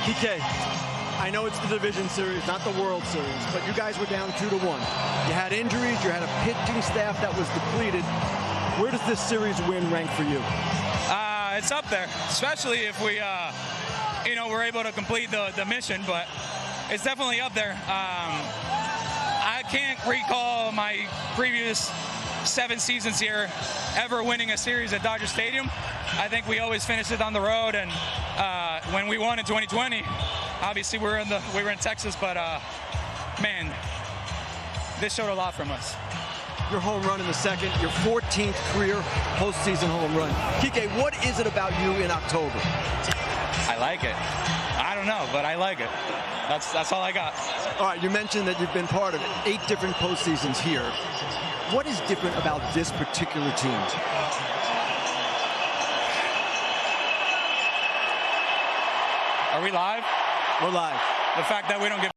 Kiké, I know it's the division series, not the World Series, but you guys were down 2-1. You had injuries, you had a pitching staff that was depleted. Where does this series win rank for you? It's up there, especially if we, we're able to complete the mission, but it's definitely up there. I can't recall my previous 7 seasons here ever winning a series at Dodger Stadium. I think we always finished it on the road, and when we won in 2020, obviously we were in Texas, but man, this showed a lot from us. Your home run in the second, your 14th career postseason home run. Kiké, what is it about you in October? I like it. I don't know, but I like it. That's all I got. All right, you mentioned that you've been part of 8 different postseasons here. What is different about this particular team? Are we live? We're live. The fact that we don't give.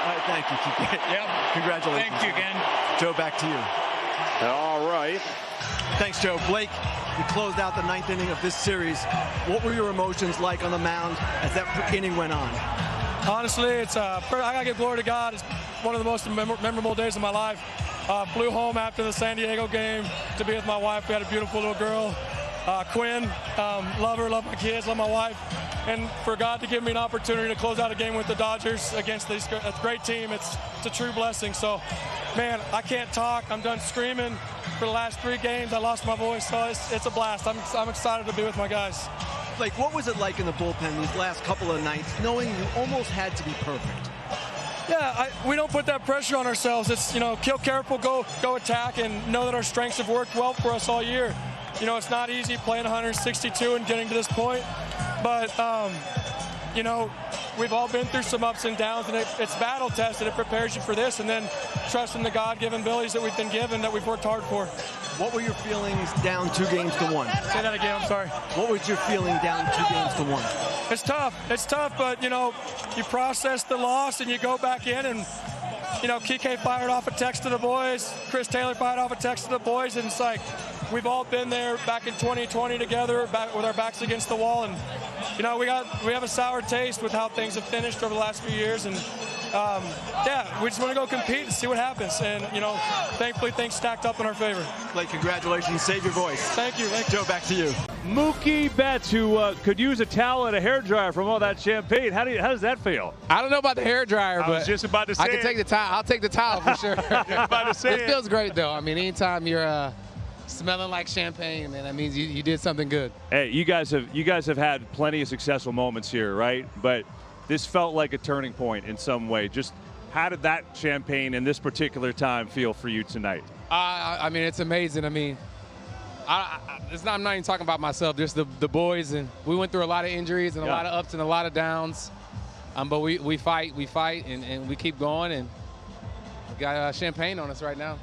All right, thank you, Kiké. Yep. Congratulations. Thank you again. Joe, back to you. All right. Thanks, Joe. Blake, you closed out the 9th inning of this series. What were your emotions like on the mound as that inning went on? Honestly, it's I gotta give glory to God. It's one of the most memorable days of my life. Flew home after the San Diego game to be with my wife. We had a beautiful little girl, Quinn. Love her, love my kids, love my wife. And for God to give me an opportunity to close out a game with the Dodgers against this great team, it's a true blessing. So, man, I can't talk. I'm done screaming. For the last 3 games, I lost my voice, so it's a blast. I'm excited to be with my guys. Like, what was it like in the bullpen these last couple of nights, knowing you almost had to be perfect? Yeah, we don't put that pressure on ourselves. It's, kill careful, go attack, and know that our strengths have worked well for us all year. It's not easy playing 162 and getting to this point, but, we've all been through some ups and downs, and it's battle tested. It prepares you for this, and then trusting the God-given abilities that we've been given, that we've worked hard for. What were your feelings down 2-1? Say that again, I'm sorry. What was your feeling down 2-1? It's tough, but, you process the loss and you go back in, and, Kiké fired off a text to the boys, Chris Taylor fired off a text to the boys, and it's like, we've all been there back in 2020 together, back with our backs against the wall, and we have a sour taste with how things have finished over the last few years, and we just want to go compete and see what happens, and thankfully things stacked up in our favor. Blake, congratulations, save your voice. Thank you. Joe, back to you. Mookie Betts, who could use a towel and a hairdryer from all that champagne. How does that feel? I don't know about the hairdryer, but I was just about to say I can take the towel. I'll take the towel for sure. About to say it feels great though. I mean, anytime you're smelling like champagne, man, that means you did something good. Hey, you guys have had plenty of successful moments here, right? But this felt like a turning point in some way. Just how did that champagne in this particular time feel for you tonight? I mean, it's amazing. I mean, I'm not even talking about myself, just the boys, and we went through a lot of injuries and a lot of ups and a lot of downs. But we fight, and we keep going, and we got champagne on us right now.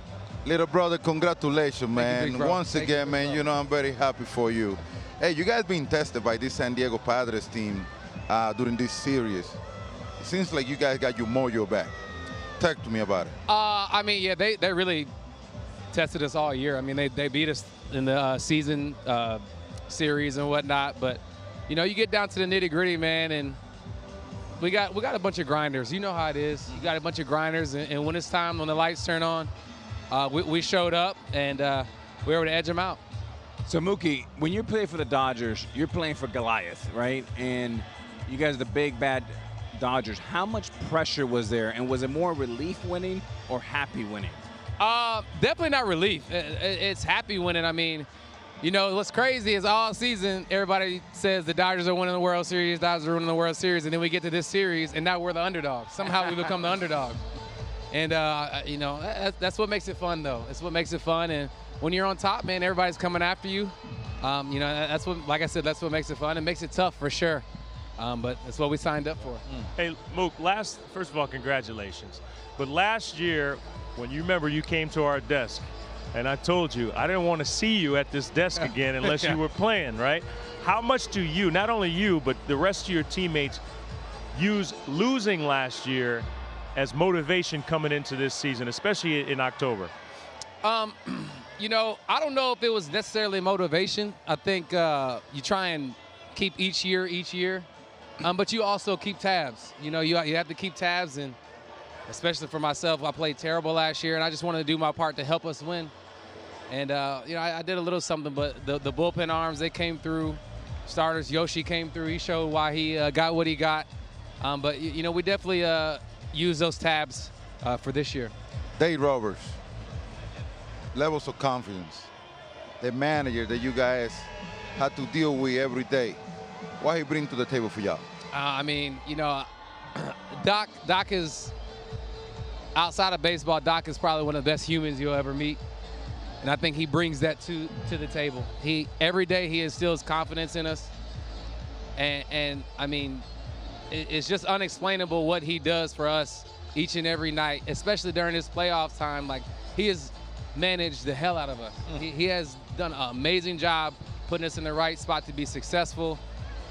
Little brother, congratulations, man. Thank you, Once again, man, I'm very happy for you. Hey, you guys been tested by this San Diego Padres team during this series. It seems like you guys got your mojo back. Talk to me about it. I mean, yeah, they really tested us all year. I mean, they beat us in the season series and whatnot. But, you get down to the nitty-gritty, man, and we got a bunch of grinders. You know how it is. You got a bunch of grinders, and when it's time, when the lights turn on, we showed up, and we were able to edge them out. So, Mookie, when you play for the Dodgers, you're playing for Goliath, right? And you guys are the big, bad Dodgers. How much pressure was there, and was it more relief winning or happy winning? Definitely not relief. It's happy winning. I mean, what's crazy is all season, everybody says the Dodgers are winning the World Series, Dodgers are winning the World Series, and then we get to this series, and now we're the underdog. Somehow we become the underdog. And, that's what makes it fun, though. It's what makes it fun. And when you're on top, man, everybody's coming after you. That's what, like I said, that's what makes it fun. It makes it tough for sure. But that's what we signed up for. Hey, Mook, first of all, congratulations. But last year, when you remember, you came to our desk, and I told you I didn't want to see you at this desk again unless you were playing, right? How much do you, not only you, but the rest of your teammates, use losing last year as motivation coming into this season, especially in October? I don't know if it was necessarily motivation. I think you try and keep each year. But you also keep tabs. You know, you have to keep tabs, and especially for myself, I played terrible last year, and I just wanted to do my part to help us win. And, you know, I did a little something, but the bullpen arms, they came through. Starters, Yoshi came through. He showed why he got what he got. But, you know, we definitely use those tabs for this year. Dave Roberts, levels of confidence, the manager that you guys had to deal with every day. What he bring to the table for y'all? I mean, you know, Doc is, outside of baseball, Doc is probably one of the best humans you'll ever meet. And I think he brings that to the table. Every day he instills confidence in us. And I mean, it's just unexplainable what he does for us each and every night, especially during this playoff time. Like, he has managed the hell out of us. He has done an amazing job putting us in the right spot to be successful.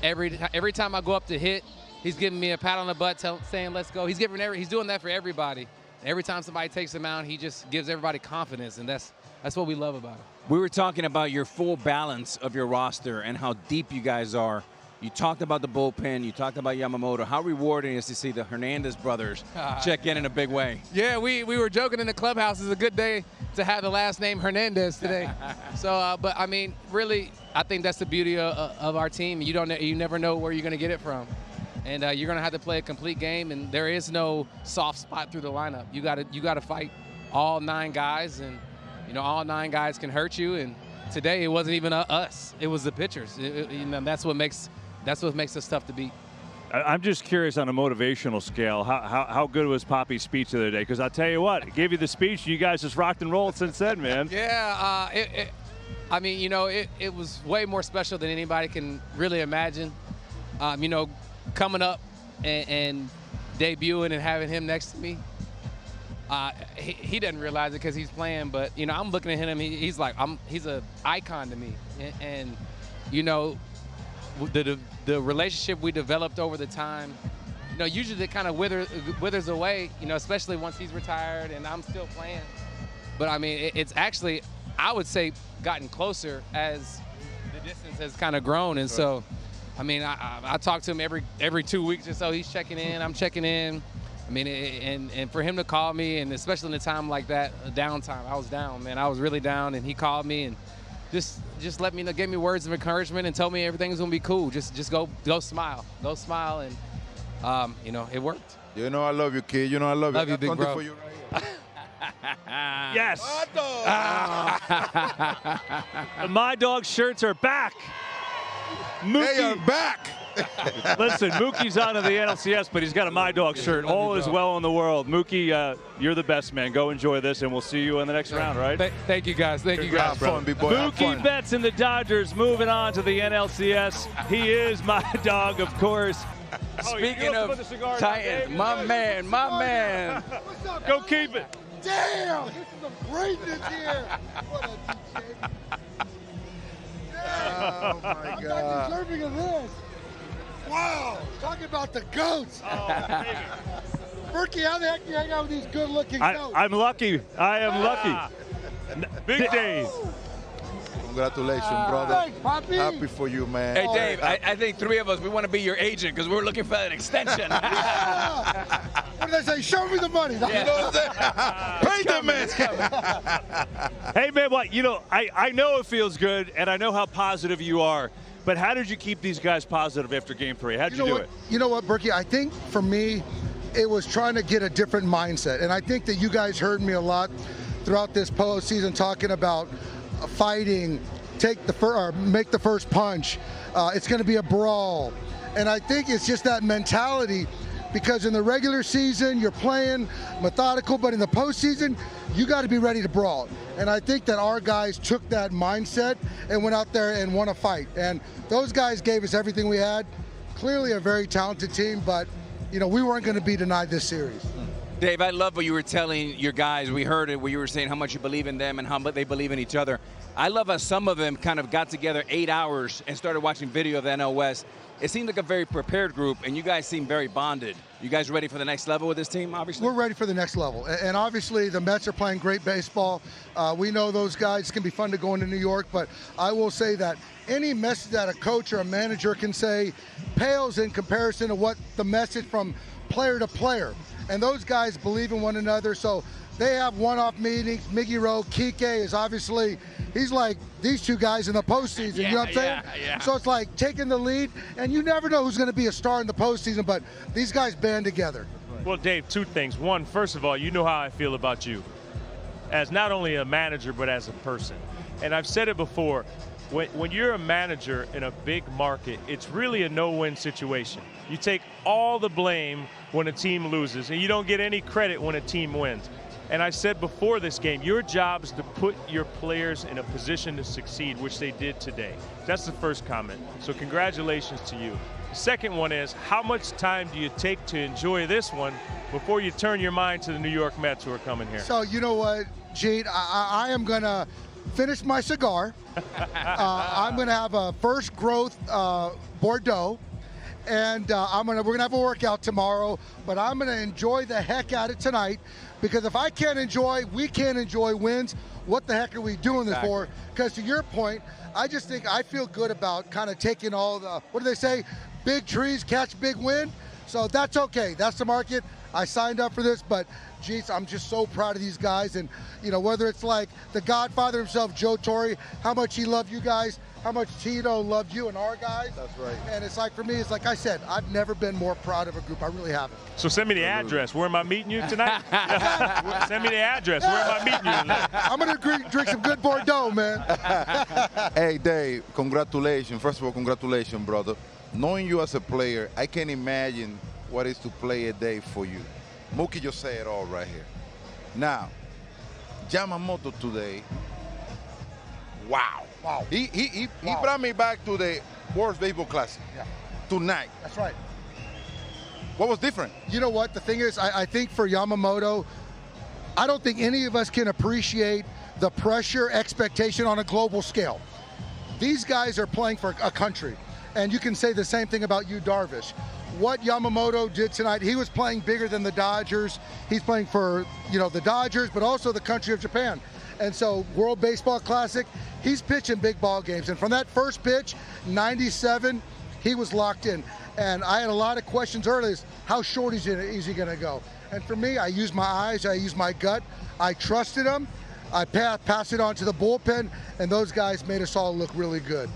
Every time I go up to hit, he's giving me a pat on the butt, saying, let's go. He's doing that for everybody. Every time somebody takes him out, he just gives everybody confidence, and that's what we love about it. We were talking about your full balance of your roster and how deep you guys are. You talked about the bullpen. You talked about Yamamoto. How rewarding is to see the Hernandez brothers check in a big way? Yeah, we were joking in the clubhouse. It's a good day to have the last name Hernandez today. So, but I mean, really, I think that's the beauty of our team. You never know where you're going to get it from. And you're going to have to play a complete game, and there is no soft spot through the lineup. You got to fight all 9 guys, and you know, all 9 guys can hurt you. And today it wasn't even us; it was the pitchers. You know, that's what makes us tough to beat. I'm just curious on a motivational scale, how good was Poppy's speech the other day? Because I'll tell you what, it gave you the speech, you guys just rocked and rolled since then, man. Yeah, I mean, you know, it was way more special than anybody can really imagine. You know, coming up and debuting and having him next to me, he doesn't realize it because he's playing, but, you know, I'm looking at him, he's like, he's an icon to me. And you know, the relationship we developed over the time, you know, usually it kind of withers away, you know, especially once he's retired and I'm still playing. But I mean, it's actually, I would say, gotten closer as the distance has kind of grown. And so, I mean, I talk to him every 2 weeks or so. He's checking in, I'm checking in. I mean, and for him to call me, and especially in a time like that, a downtime, I was down, man. I was really down, and he called me and just let me know, gave me words of encouragement and told me everything's gonna be cool. Just go smile, and you know, it worked. You know I love you, kid. You know I love you. Love you, big bro. For you right here. Yes. The My Dog shirts are back. Mookie. They are back. Listen, Mookie's on to the NLCS, but he's got a My Dog shirt. All is well in the world. Mookie, you're the best, man. Go enjoy this, and we'll see you in the next round, right? Thank you, guys. Thank you, guys. Have fun, big boy. Mookie Betts and the Dodgers moving on to the NLCS. He is My Dog, of course. Speaking of Titans, my man. Go keep it. Damn, this is some greatness here. What a DJ. Oh, my God. I'm deserving of this. Wow, talking about the goats. Oh, Berkey, how the heck do you hang out with these good-looking goats? I'm lucky. I am lucky. Big days. Congratulations, brother. Thanks, Poppy. Happy for you, man. Hey, Dave, I think 3 of us, we want to be your agent because we're looking for an extension. Yeah. What did they say? Show me the money. You know what I'm saying? Pay the man. Hey, man, what? You know, I know it feels good, and I know how positive you are. But how did you keep these guys positive after Game 3? How did you do it? You know what, Berkey? I think for me, it was trying to get a different mindset. And I think that you guys heard me a lot throughout this postseason talking about fighting, make the first punch. It's going to be a brawl. And I think it's just that mentality, because in the regular season, you're playing methodical, but in the postseason, you got to be ready to brawl. And I think that our guys took that mindset and went out there and won a fight. And those guys gave us everything we had. Clearly a very talented team, but, you know, we weren't going to be denied this series. Dave, I love what you were telling your guys. We heard it where you were saying how much you believe in them and how much they believe in each other. I love how some of them kind of got together 8 hours and started watching video of the NL West. It seemed like a very prepared group, and you guys seem very bonded. You guys ready for the next level with this team, obviously? We're ready for the next level. And obviously, the Mets are playing great baseball. We know those guys. It's going to be fun to go into New York. But I will say that any message that a coach or a manager can say pales in comparison to what the message from player to player. And those guys believe in one another. So they have one-off meetings. Miggy Rowe, Kiké is obviously, he's like these two guys in the postseason. You know what I'm saying? Yeah. So it's like taking the lead, and you never know who's going to be a star in the postseason, but these guys band together. Well, Dave, two things. One, first of all, you know how I feel about you as not only a manager, but as a person. And I've said it before, when you're a manager in a big market, it's really a no-win situation. You take all the blame when a team loses, and you don't get any credit when a team wins. And I said before this game, your job is to put your players in a position to succeed, which they did today. That's the first comment. So congratulations to you. The second one is, how much time do you take to enjoy this one before you turn your mind to the New York Mets who are coming here? So you know what, Gene, I am going to finish my cigar. I'm going to have a first growth Bordeaux. And we're gonna have a workout tomorrow, but I'm gonna enjoy the heck out of it tonight, because if we can't enjoy wins, what the heck are we doing this for? Because to your point, I just think I feel good about kind of taking all the, what do they say, big trees catch big wind. So that's okay. That's the market. I signed up for this, but geez, I'm just so proud of these guys. And you know, whether it's like the Godfather himself, Joe Torre, how much he loved you guys, how much Tito loved you and our guys. That's right. And it's like, for me, it's like I said, I've never been more proud of a group. I really haven't. So send me the address. Where am I meeting you tonight? Send me the address. Where am I meeting you tonight? I'm going to drink some good Bordeaux, man. Hey, Dave, congratulations. First of all, congratulations, brother. Knowing you as a player, I can imagine what it is to play a day for you. Mookie just said it all right here. Now, Yamamoto today, wow. He brought me back to the World Baseball Classic tonight. That's right. What was different? You know what? The thing is, I think for Yamamoto, I don't think any of us can appreciate the pressure, expectation on a global scale. These guys are playing for a country, and you can say the same thing about Yu Darvish. What Yamamoto did tonight, he was playing bigger than the Dodgers. He's playing for, you know, the Dodgers, but also the country of Japan. And so World Baseball Classic, he's pitching big ball games. And from that first pitch, 97, he was locked in. And I had a lot of questions earlier, how short is he going to go? And for me, I used my eyes, I used my gut. I trusted him. I passed it on to the bullpen, and those guys made us all look really good.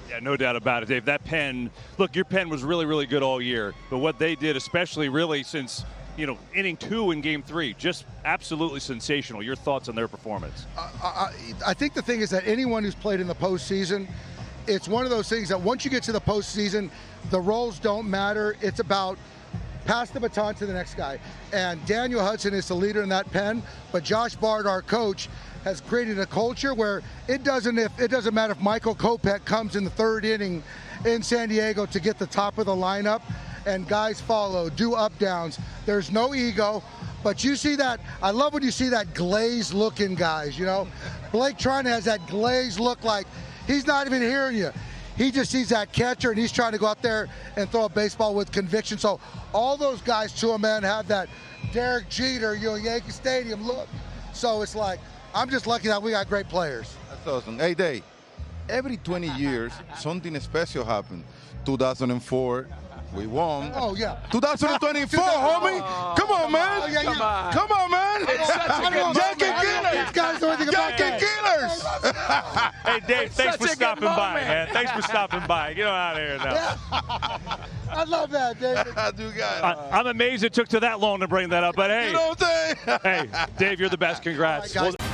Yeah, no doubt about it, Dave. That pen, look, your pen was really, really good all year. But what they did, especially really since, you know, inning 2 in game 3, just absolutely sensational. Your thoughts on their performance? I think the thing is that anyone who's played in the postseason, it's one of those things that once you get to the postseason, the roles don't matter. It's about pass the baton to the next guy. And Daniel Hudson is the leader in that pen, but Josh Bard, our coach, has created a culture where it doesn't matter if Michael Kopech comes in the 3rd inning in San Diego to get the top of the lineup, and guys follow, do up downs. There's no ego, but you see that. I love when you see that glazed look in guys. You know, Blake Treinen has that glazed look, like he's not even hearing you. He just sees that catcher, and he's trying to go out there and throw a baseball with conviction. So all those guys, to a man, have that Derek Jeter, you know, Yankee Stadium look. So it's like, I'm just lucky that we got great players. That's awesome. Hey, Dave, every 20 years, something special happened. 2004, we won. Oh, yeah. 2024, homie. Come on, man. Come on, man. Yankee Killers. Yankee Killers. Hey, Dave, thanks for stopping by, man. Thanks for stopping by. Get on out of here now. I love that, David. I'm amazed it took to that long to bring that up, but hey. You know what I'm saying? Hey, Dave, you're the best. Congrats. All right, guys.